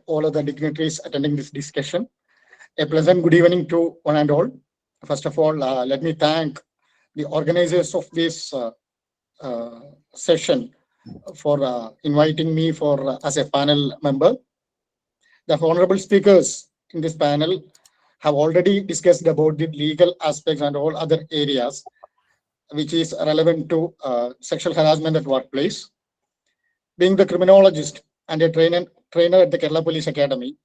all other dignitaries attending this discussion. A pleasant good evening to one and all. First of all, let me thank the organizers of this session for inviting me for as a panel member. The honorable speakers in this panel have already discussed about the legal aspects and all other areas which is relevant to sexual harassment at workplace. Being the criminologist and a trainer at the Kerala Police Academy,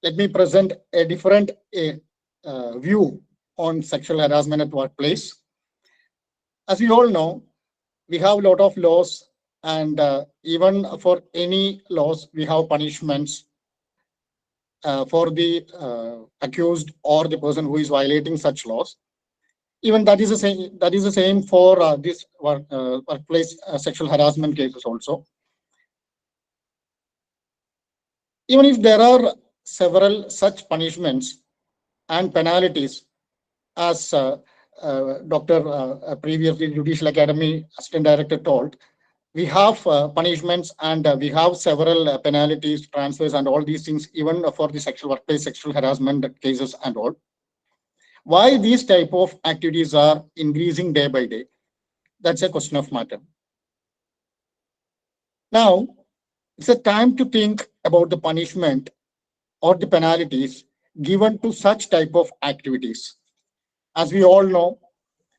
let me present a different view on sexual harassment at workplace. As we all know, we have a lot of laws, and even for any laws, we have punishments for the accused or the person who is violating such laws. Even that is the same. That is the same for this workplace sexual harassment cases also. Even if there are several such punishments and penalties, as Dr. Previously Judicial Academy Assistant Director told, we have punishments and we have several penalties, transfers, and all these things, even for the sexual workplace sexual harassment cases and all. Why these type of activities are increasing day by day? That's a question of matter. Now, it's a time to think about the punishment or the penalties given to such type of activities. As we all know,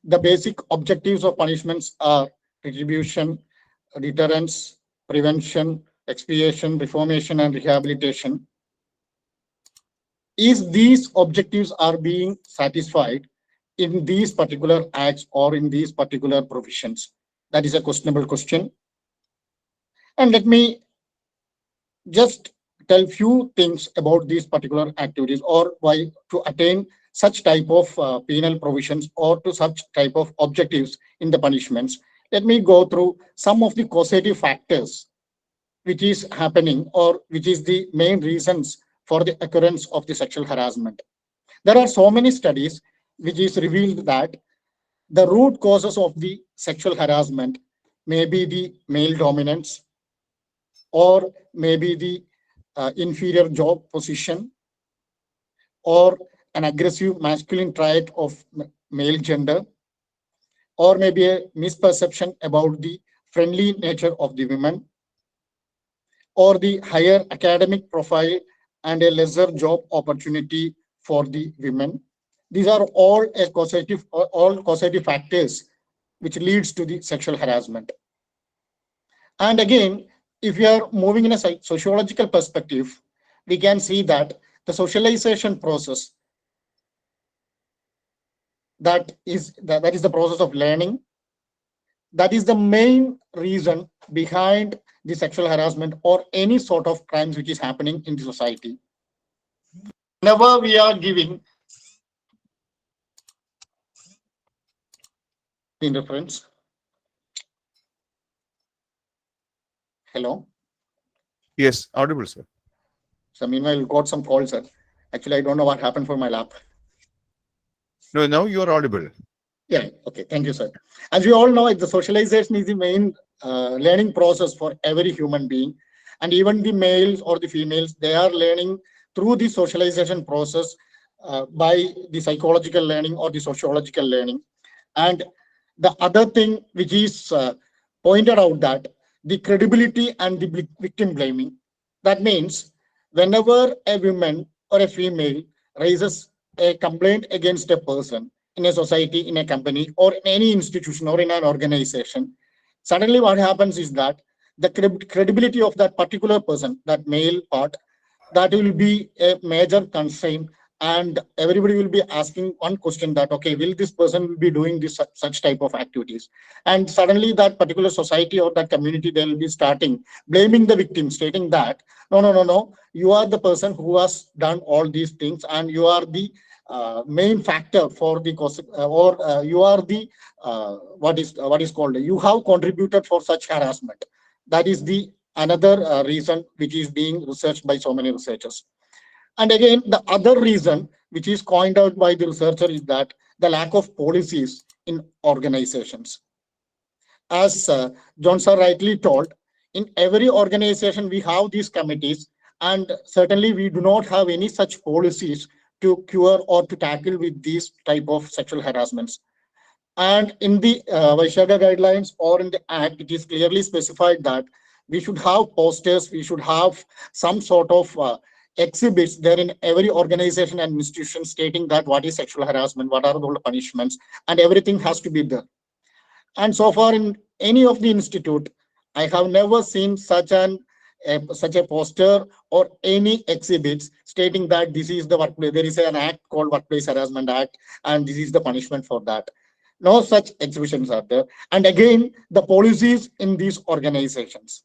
the basic objectives of punishments are retribution, deterrence, prevention, expiation, reformation, and rehabilitation. If these objectives are being satisfied in these particular acts or in these particular provisions? That is a questionable question. And let me just tell few things about these particular activities or why to attain such type of penal provisions or to such type of objectives in the punishments. Let me go through some of the causative factors which is happening or which is the main reasons for the occurrence of the sexual harassment. There are so many studies which is revealed that the root causes of the sexual harassment may be the male dominance or maybe the inferior job position or an aggressive masculine trait of male gender, or maybe a misperception about the friendly nature of the women, or the higher academic profile and a lesser job opportunity for the women. These are all causative factors which leads to the sexual harassment. And again, if we are moving in a sociological perspective, we can see that the socialization process, that is the process of learning, that is the main reason behind the sexual harassment or any sort of crimes which is happening in the society. Whenever we are giving interference. Hello. Yes, audible, sir. So meanwhile, got some calls, sir. Actually, I don't know what happened for my lap. No, now you are audible. Yeah, okay, thank you, sir. As we all know, the socialization is the main learning process for every human being. And even the males or the females, they are learning through the socialization process by the psychological learning or the sociological learning. And the other thing which is pointed out that the credibility and the victim blaming. That means whenever a woman or a female raises a complaint against a person in a society, in a company, or in any institution or in an organization, suddenly what happens is that the credibility of that particular person, that male part, that will be a major concern, and everybody will be asking one question that, okay, will this person be doing this such type of activities? And suddenly that particular society or that community, they'll be starting blaming the victim, stating that no, you are the person who has done all these things and you are the main factor for the cause, or you are the what is called, you have contributed for such harassment. That is the another reason which is being researched by so many researchers. And again, the other reason which is coined out by the researcher is that the lack of policies in organizations. As John sir rightly told, in every organization we have these committees, And certainly we do not have any such policies to cure or to tackle with these type of sexual harassments. And in the Vaishyaga guidelines or in the act, it is clearly specified that we should have posters, we should have some sort of exhibits there in every organization and institution stating that what is sexual harassment, what are the punishments, and everything has to be there. And so far in any of the institute, I have never seen such a poster or any exhibits stating that this is the workplace. There is an act called Workplace Harassment Act, and this is the punishment for that. No such exhibitions are there. And again, the policies in these organizations.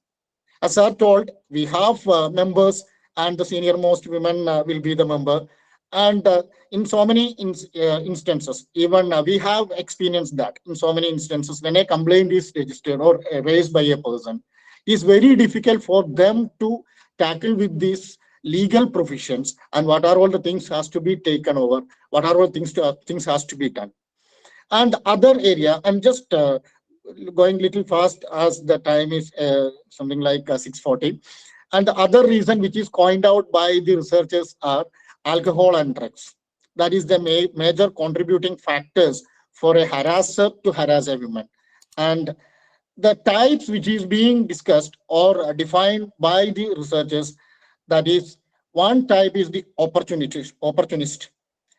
As I told, we have members, and the senior most women will be the member. And in so many instances, even we have experienced that in so many instances, when a complaint is registered or raised by a person, it's very difficult for them to tackle with these legal professions and what are all the things has to be taken over, what are all things has to be done. And the other area, I'm just going little fast as the time is something like 6:40. And the other reason which is coined out by the researchers are alcohol and drugs. That is the major contributing factors for a harasser to harass a woman. And the types which is being discussed or defined by the researchers, that is, one type is the opportunist,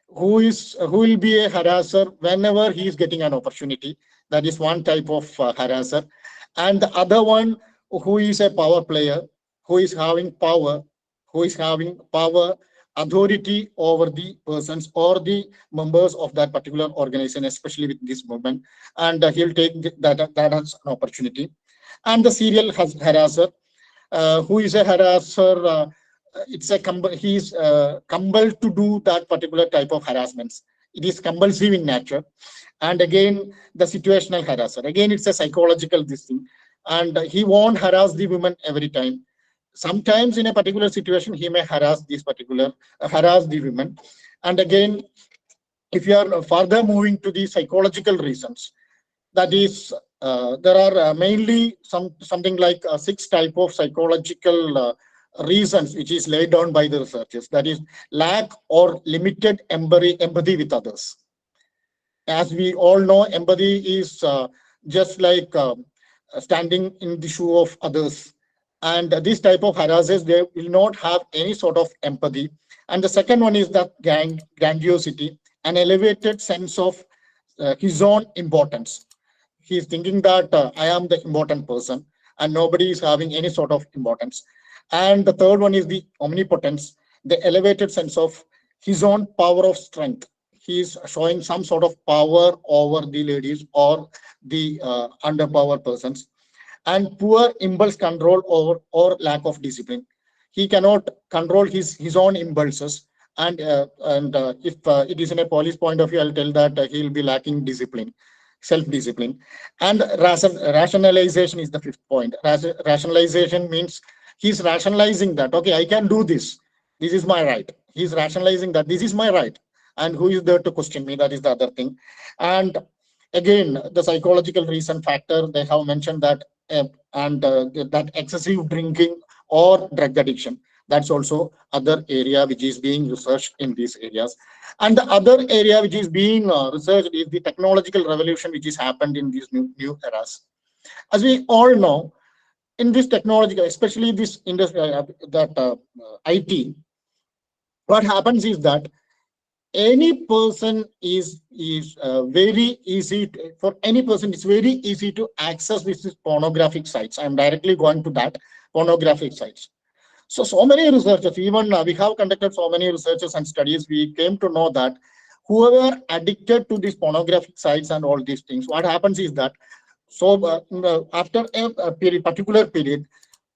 who will be a harasser whenever he is getting an opportunity. That is one type of harasser. And the other one, who is a power player, who is having power, authority over the persons or the members of that particular organization, especially with this movement, and he'll take that as an opportunity. And the serial harasser, who is a harasser, he is compelled to do that particular type of harassments. It is compulsive in nature. And again, the situational harasser, again, it's a psychological this thing, and he won't harass the woman every time. Sometimes in a particular situation, he may harass the women. And again, if you are further moving to the psychological reasons, that is, there are mainly something like 6 type of psychological reasons which is laid down by the researchers. That is, lack or limited empathy with others. As we all know, empathy is just like standing in the shoe of others. And this type of harassers, they will not have any sort of empathy. And the second one is the grandiosity, an elevated sense of his own importance. He's thinking that I am the important person and nobody is having any sort of importance. And the third one is the omnipotence, the elevated sense of his own power of strength. He's showing some sort of power over the ladies or the underpowered persons. And poor impulse control over or lack of discipline. He cannot control his own impulses. And if it is in a police point of view, I'll tell that he'll be lacking discipline, self-discipline. And rationalization is the 5th point. Rationalization means he's rationalizing that, okay, I can do this. This is my right. He's rationalizing that this is my right. And who is there to question me? That is the other thing. And again, the psychological reason factor, they have mentioned that, that excessive drinking or drug addiction. That's also other area which is being researched in these areas. And the other area which is being researched is the technological revolution which has happened in these new eras. As we all know, in this technology, especially this industry, IT, what happens is that any person is very easy for any person. It's very easy to access this pornographic sites. I'm directly going to that pornographic sites. So many researchers, even we have conducted so many researches and studies, we came to know that whoever addicted to these pornographic sites and all these things, what happens is that, after a particular period,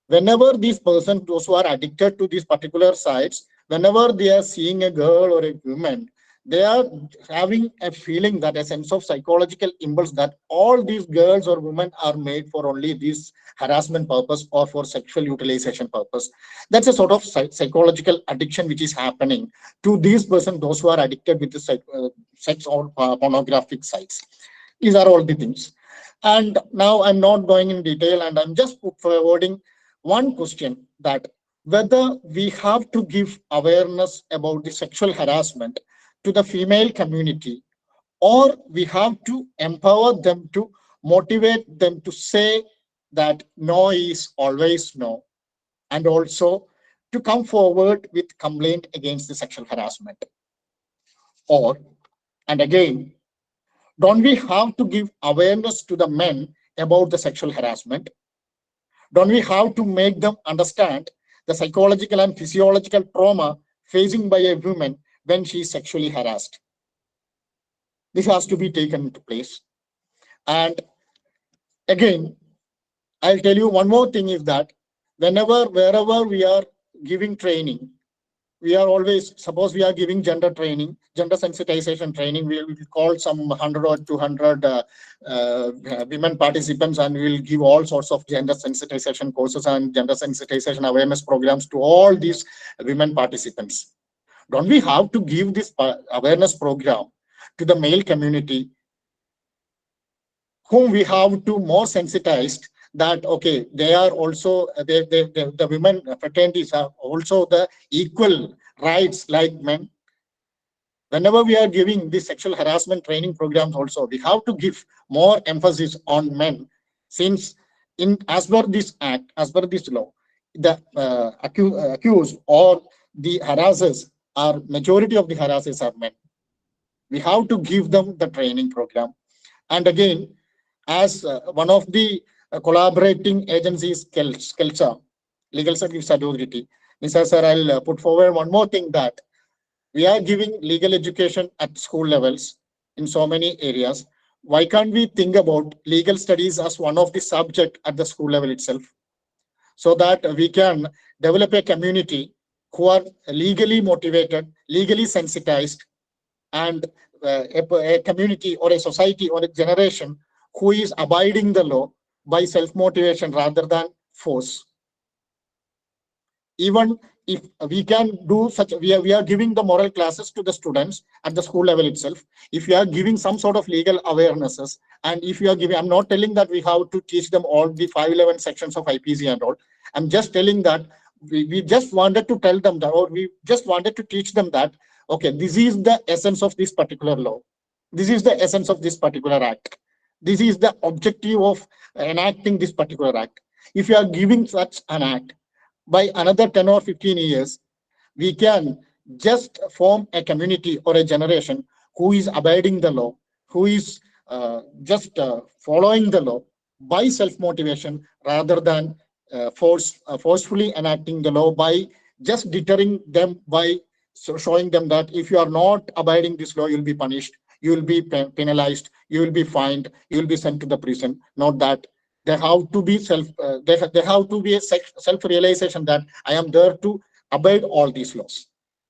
whenever these persons, those who are addicted to these particular sites, whenever they are seeing a girl or a woman, they are having a feeling, that a sense of psychological impulse, that all these girls or women are made for only this harassment purpose or for sexual utilization purpose. That's a sort of psychological addiction which is happening to these persons, those who are addicted with the sex or pornographic sites. These are all the things. And now I'm not going in detail, and I'm just forwarding one question, that whether we have to give awareness about the sexual harassment to the female community, or we have to empower them to motivate them to say that no is always no, and also to come forward with complaint against the sexual harassment. Or, and again, don't we have to give awareness to the men about the sexual harassment? Don't we have to make them understand the psychological and physiological trauma facing by a woman when she is sexually harassed? This has to be taken into place. And again, I'll tell you one more thing is that wherever we are giving training, we are always, suppose we are giving gender training, gender sensitization training, we will call some 100 or 200 women participants, and we will give all sorts of gender sensitization courses and gender sensitization awareness programs to all these women participants. Don't we have to give this awareness program to the male community, whom we have to more sensitized that, okay, they are also, the women fraternities are also the equal rights like men. Whenever we are giving these sexual harassment training programs also, we have to give more emphasis on men, since in as per this act, as per this law, the accused or the harassers are, majority of the harassers are men. We have to give them the training program. And again, as one of the collaborating agencies, KeLSE, Legal Service Authority, Mr. Sir, I'll put forward one more thing, that we are giving legal education at school levels in so many areas. Why can't we think about legal studies as one of the subject at the school level itself, so that we can develop a community who are legally motivated, legally sensitized, and a community or a society or a generation who is abiding the law by self-motivation rather than force. Even if we can do such, we are giving the moral classes to the students at the school level itself. If we are giving some sort of legal awarenesses, and if you are giving, I'm not telling that we have to teach them all the 511 sections of IPC and all. I'm just telling that we just wanted to tell them that, or we just wanted to teach them that, okay, this is the essence of this particular law. This is the essence of this particular act. This is the objective of enacting this particular act. If you are giving such an act, by another 10 or 15 years, we can just form a community or a generation who is abiding the law, who is just following the law by self-motivation rather than forcefully enacting the law by just deterring them by showing them that if you are not abiding this law, you'll be punished, you will be penalized, you will be fined, you will be sent to the prison. Not that. They have to be they have to be a self-realization that I am there to abide all these laws.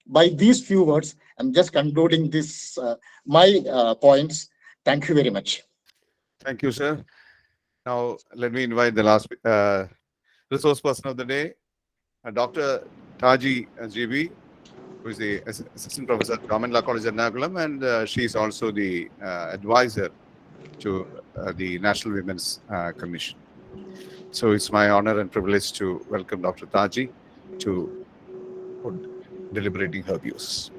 By these few words, I'm just concluding this my points. Thank you very much. Thank you, sir. Now, let me invite the last resource person of the day, Dr. Taji GB, who is the Assistant Professor at Government Law College, Ernakulam, and she is also the advisor to the National Women's Commission. So it's my honor and privilege to welcome Dr. Taji to deliberating her views.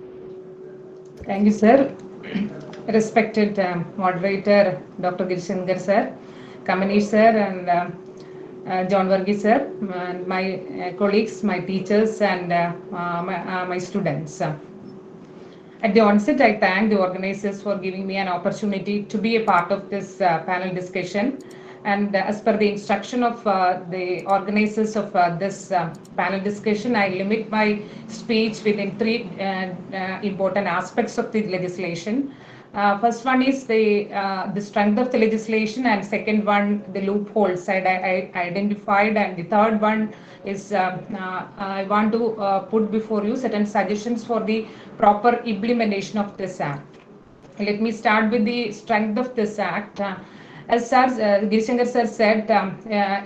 Thank you, sir. Respected moderator, Dr. Girishankar sir, Kamanish sir, and John Varghese sir, and my colleagues, my teachers, and my students. At the onset, I thank the organizers for giving me an opportunity to be a part of this panel discussion. And as per the instruction of the organizers of this panel discussion, I limit my speech within three important aspects of the legislation. First one is the strength of the legislation, and second one, the loopholes I identified, and the third one is I want to put before you certain suggestions for the proper implementation of this act. Let me start with the strength of this act. As Girishankar sir said,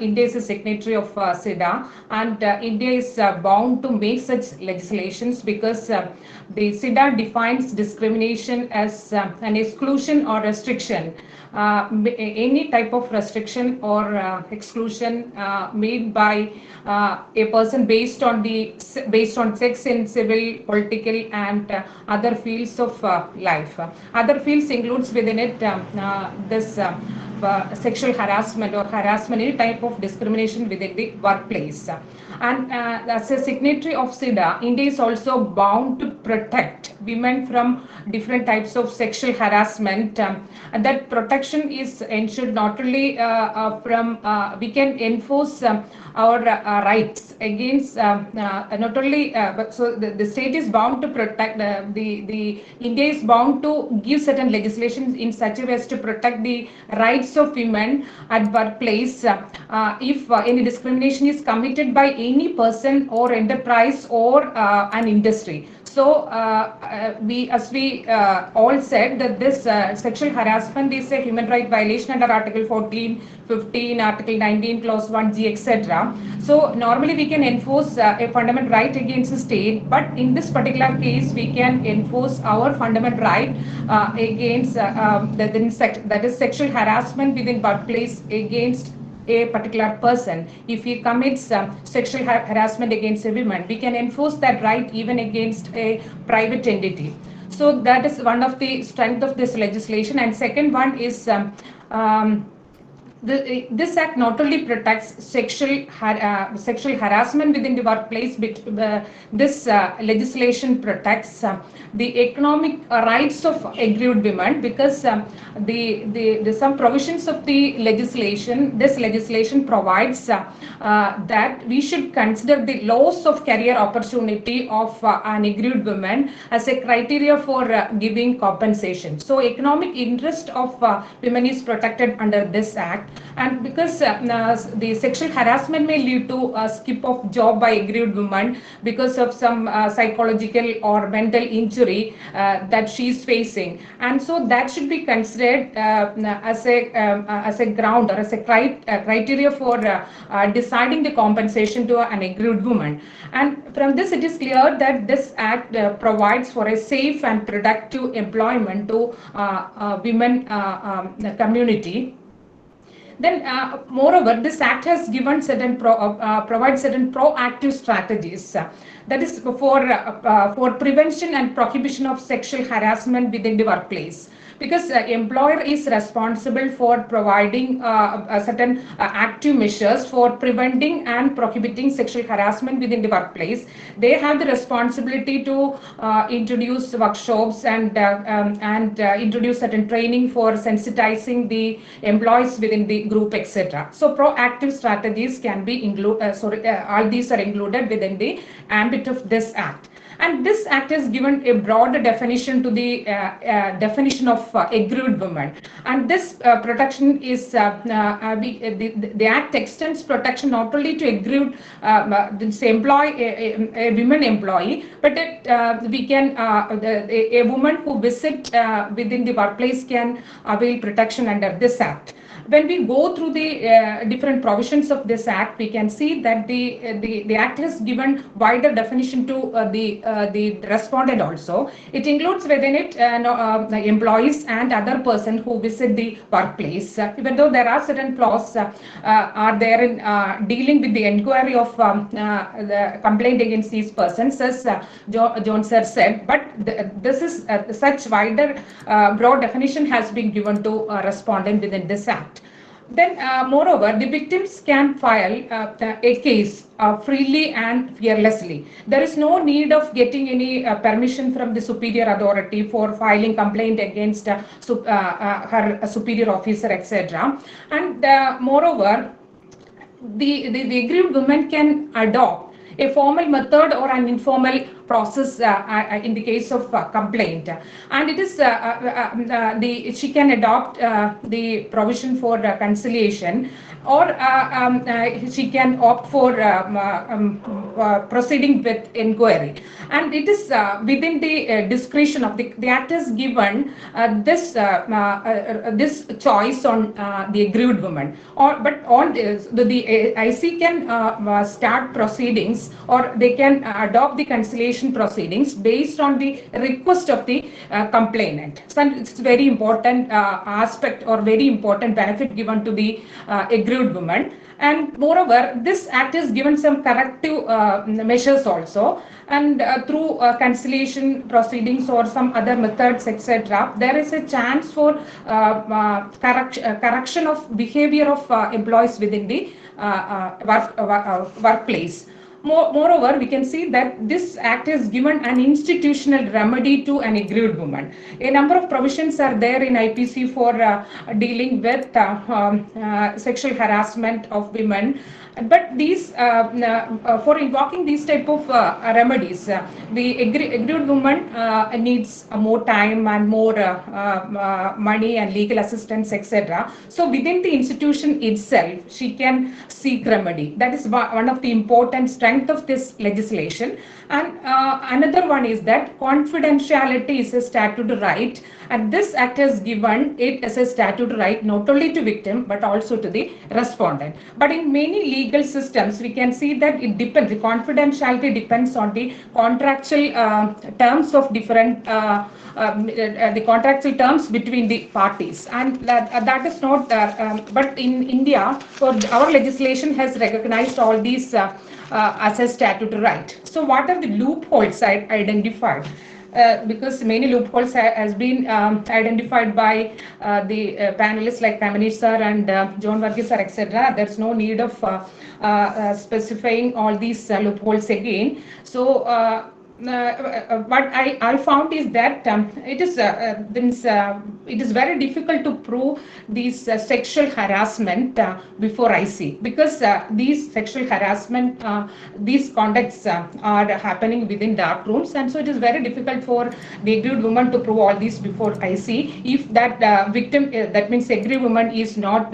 India is a signatory of SIDA, and India is bound to make such legislations because the SIDA defines discrimination as an exclusion or restriction. Any type of restriction or exclusion made by a person based on sex in civil, political, and other fields of life. Other fields includes within it this sexual harassment or harassment, any type of discrimination within the workplace. And as a signatory of SIDA, India is also bound to protect women from different types of sexual harassment. And that protection is ensured not only from we can enforce our rights against not only but so the state is bound to protect the India is bound to give certain legislation in such a way as to protect the rights of women at workplace if any discrimination is committed by any person or enterprise or an industry. So we all said that this sexual harassment is a human right violation under Article 14, 15, Article 19, Clause 1G, etc. So normally we can enforce a fundamental right against the state, but in this particular case we can enforce our fundamental right against that is sexual harassment within workplace against a particular person. If he commits sexual harassment against a woman, we can enforce that right even against a private entity. So that is one of the strength of this legislation. And second one is this act not only protects sexual harassment within the workplace, but this legislation protects the economic rights of aggrieved women, because the some provisions of the legislation, this legislation provides that we should consider the loss of career opportunity of an aggrieved woman as a criteria for giving compensation. So economic interest of women is protected under this act. And because the sexual harassment may lead to a skip of job by aggrieved woman because of some psychological or mental injury that she is facing, and so that should be considered as a ground or as a criteria for deciding the compensation to an aggrieved woman. And from this it is clear that this act provides for a safe and productive employment to women community. Then, moreover, this act has given certain provides certain proactive strategies. That is for prevention and prohibition of sexual harassment within the workplace. Because employer is responsible for providing certain active measures for preventing and prohibiting sexual harassment within the workplace. They have the responsibility to introduce workshops and introduce certain training for sensitizing the employees within the group, etc. So proactive strategies can be all these are included within the ambit of this act. And this act has given a broader definition to the definition of aggrieved woman. And this protection is, the act extends protection not only to aggrieved a women employee, but we can, a woman who visit within the workplace can avail protection under this act. When we go through the different provisions of this act, we can see that the act has given wider definition to the respondent also. It includes within it the employees and other person who visit the workplace. Even though there are certain clauses are there in dealing with the inquiry of the complaint against these persons, as John sir said, but this is such wider broad definition has been given to respondent within this act. Then, moreover, the victims can file a case freely and fearlessly. There is no need of getting any permission from the superior authority for filing complaint against her superior officer, etc. And moreover, the aggrieved woman can adopt a formal method or an informal process in the case of complaint. And it is she can adopt the provision for conciliation, or she can opt for proceeding with inquiry. And it is within the discretion of the act is given this choice on the aggrieved woman, but on this, the IC can start proceedings, or they can adopt the conciliation proceedings based on the request of the complainant. So it's very important aspect or very important benefit given to the aggrieved woman. And moreover, this act is given some corrective measures also, and through conciliation proceedings or some other methods, etc., there is a chance for correction of behavior of employees within the workplace. Moreover, we can see that this act is given an institutional remedy to an aggrieved woman. A number of provisions are there in IPC for dealing with sexual harassment of women. But these, for invoking these type of remedies, the aggrieved woman needs more time and more money and legal assistance, etc. So within the institution itself, she can seek remedy. That is one of the important strength of this legislation. And another one is that confidentiality is a statutory right, and this act has given it as a statutory right not only to victim but also to the respondent. But in many legal systems, we can see that it depends. The confidentiality depends on the contractual terms of different the contractual terms between the parties, and that is not. But in India, for our legislation has recognized all these as a statutory right. So what are the loopholes identified? Because many loopholes has been identified by the panelists like Kamini sir and John Varghese sir, etc. There's no need of specifying all these loopholes again. So what I found is that it is very difficult to prove these sexual harassment before IC, because these sexual harassment, these conducts are happening within dark rooms, and so it is very difficult for the aggrieved woman to prove all these before IC. If that victim, that means aggrieved woman, is not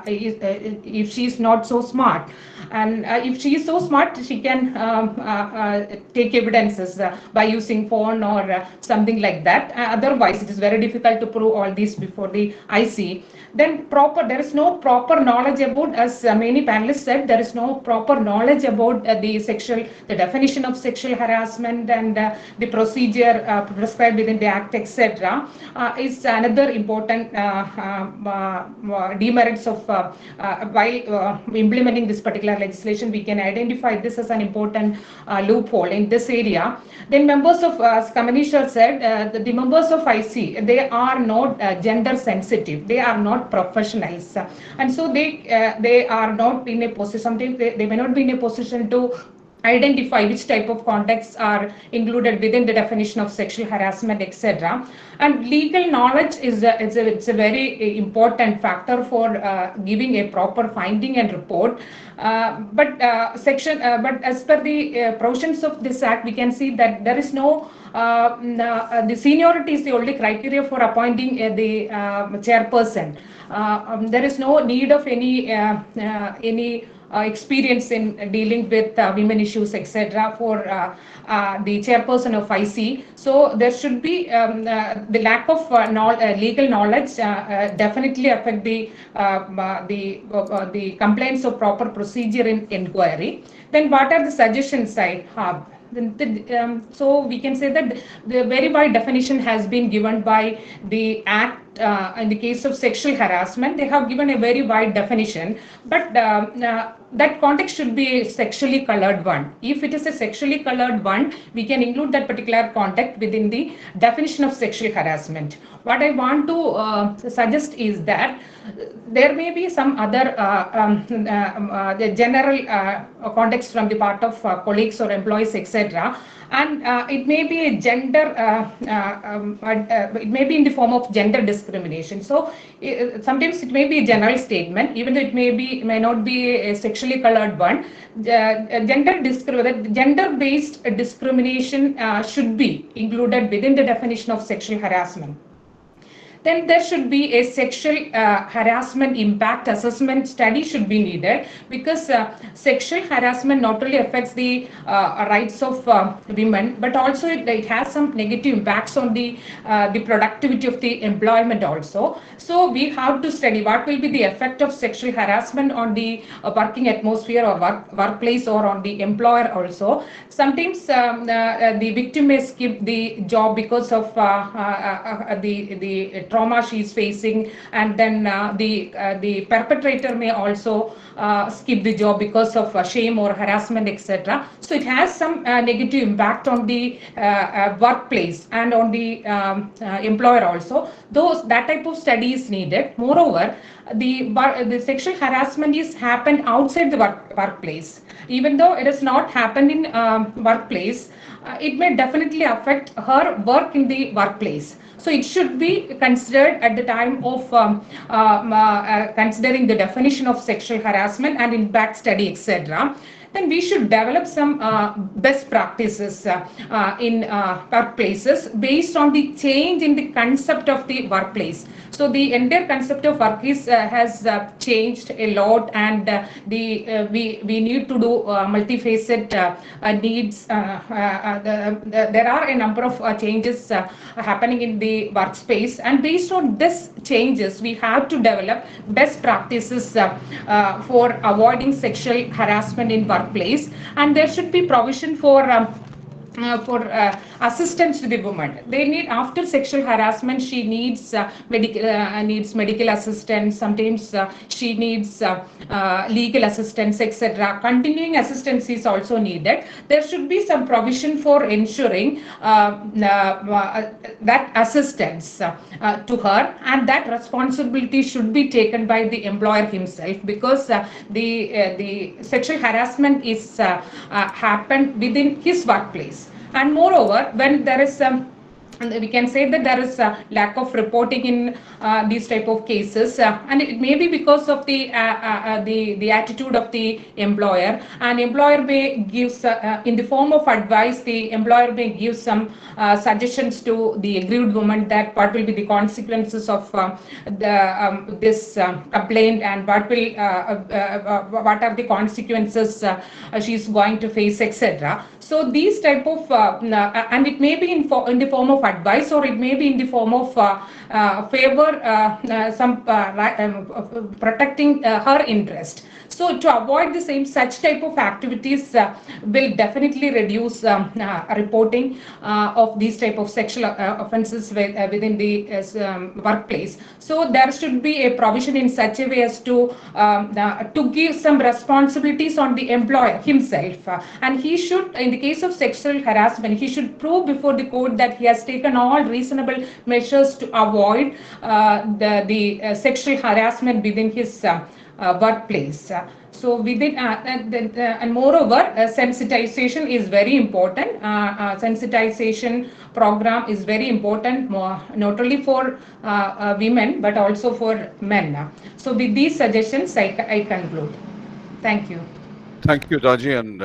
if she is not so smart. And if she is so smart, she can take evidences by using phone or something like that. Otherwise, it is very difficult to prove all these before the IC. Then there is no proper knowledge about, as many panelists said, there is no proper knowledge about the definition of sexual harassment and the procedure prescribed within the Act, etc. Is another important demerits of while implementing this particular legislation. We can identify this as an important loophole in this area. Then members of, as Kamini sir said, the members of IC, they are not gender sensitive. They are not professionals, and so they are not in a position. Sometimes they may not be in a position to identify which type of contexts are included within the definition of sexual harassment, etc. And legal knowledge is it's a very important factor for giving a proper finding and report. But as per the provisions of this Act, we can see that there is no the seniority is the only criteria for appointing the chairperson. There is no need of any experience in dealing with women issues, etc. for the chairperson of IC. So there should be the lack of legal knowledge definitely affect the complaints of proper procedure in inquiry. Then what are the suggestions I have? So we can say that the very wide definition has been given by the Act. In the case of sexual harassment, they have given a very wide definition, but that context should be a sexually colored one. If it is a sexually colored one, we can include that particular context within the definition of sexual harassment. What I want to suggest is that there may be some other the general context from the part of colleagues or employees, etc. And it may be a gender, it may be in the form of gender discrimination. So sometimes it may be a general statement, even though it may not be a sexually colored one. Gender-based discrimination should be included within the definition of sexual harassment. Then there should be a sexual harassment impact assessment study should be needed, because sexual harassment not only affects the rights of women, but also it has some negative impacts on the productivity of the employment also. So we have to study what will be the effect of sexual harassment on the working atmosphere or workplace or on the employer also. Sometimes the victim may skip the job because of the trauma she is facing, and then the perpetrator may also skip the job because of shame or harassment, etc. So it has some negative impact on the workplace and on the employer also. That type of study is needed. Moreover, the sexual harassment is happened outside the workplace. Even though it has not happened in workplace, it may definitely affect her work in the workplace. So it should be considered at the time of considering the definition of sexual harassment and impact study, etc. Then we should develop some best practices in workplaces based on the change in the concept of the workplace. So the entire concept of work has changed a lot, and we need to do multifaceted needs. There are a number of changes happening in the workspace, and based on these changes, we have to develop best practices for avoiding sexual harassment in workplace, and there should be provision for assistance to the woman. They need, after sexual harassment, she needs medical assistance. Sometimes she needs legal assistance, etc. Continuing assistance is also needed. There should be some provision for ensuring that assistance to her, and that responsibility should be taken by the employer himself, because the sexual harassment is happened within his workplace. And moreover, when there is we can say that there is a lack of reporting in these type of cases, and it may be because of the attitude of the employer. And employer may give in the form of advice, the employer may give some suggestions to the aggrieved woman that what will be the consequences of this complaint, and what are the consequences she is going to face, etc. So these type of and it may be in the form of advice, or it may be in the form of favor, some protecting her interest. So to avoid the same, such type of activities will definitely reduce reporting of these type of sexual offences within the workplace. So there should be a provision in such a way as to give some responsibilities on the employer himself, and he should, in the case of sexual harassment, he should prove before the court that he has taken all reasonable measures to avoid the sexual harassment within his workplace. So within and moreover, sensitization is very important. Sensitization program is very important, not only for women but also for men. So with these suggestions, I conclude. Thank you. Thank you, Raji, and